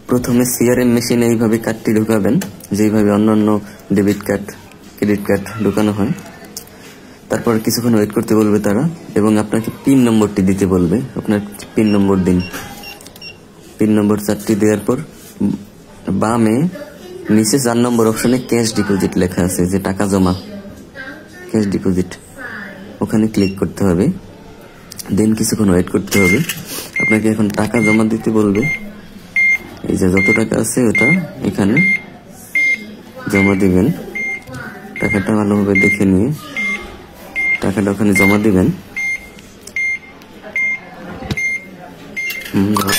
প্রথমে সিআরএম মেশিনে এইভাবে কার্ডটি ঢুকাবেন, যেইভাবে অন্যান্য ডেবিট কার্ড, ক্রেডিট কার্ড ঢুকানো হয়। তারপর কিছুক্ষণ ওয়েট করতে বলবে তারা, এবং আপনাকে পিন নম্বরটি দিতে বলবে। আপনার পিন নম্বর দিন। পিন নম্বর 4টি দেওয়ার পর বামে নিচে 4 নম্বর অপশনে ক্যাশ ডিপোজিট লেখা আছে, যে টাকা জমা, ক্যাশ ডিপোজিট, ওখানে ক্লিক করতে হবে। দেন কিছুক্ষণ ওয়েট করতে হবে। আপনাকে এখন টাকা জমা দিতে বলবে। এই যে যত টাকা আছে ওটা এখানে জমা দিবেন। টাকাটা ভালোভাবে দেখে নিয়ে টাকাটা ওখানে জমা দিবেন।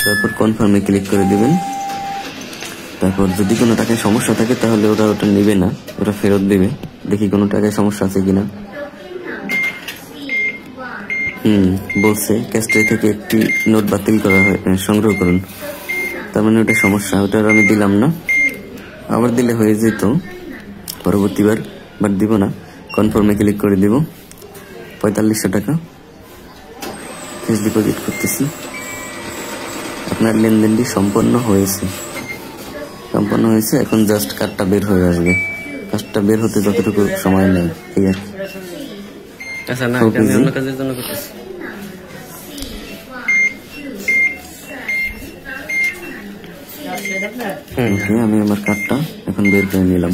তারপর কনফার্মে ক্লিক করে দিবেন। তারপর যদি কোনো টাকায় সমস্যা থাকে তাহলে ওটা নেবে না, ওটা ফেরত দেবে। দেখি কোনো টাকায় সমস্যা আছে কিনা। বলছে ক্যাশট্রে থেকে একটি নোট বাতিল করা হয়, সংগ্রহ করুন। তার মানে ওটা সমস্যা, ওটা আমি দিলাম না। আবার দিলে হয়ে যেত পরবর্তীবার, বাট দিব না। কনফার্মে ক্লিক করে দিব। 4500 টাকা ক্যাশ ডিপোজিট করতেছি। আপনার লেনদেনটি সম্পন্ন হয়েছে। এখন জাস্ট কার্ডটা বের হয়ে আসবে। কার্ডটা বের হতে যতটুকু সময় নেই এই আর কি। আচ্ছা, না এটা আমি অন্য কাজের জন্য করতেছি। আমি আমার কার্ডটা এখন বের করে নিলাম।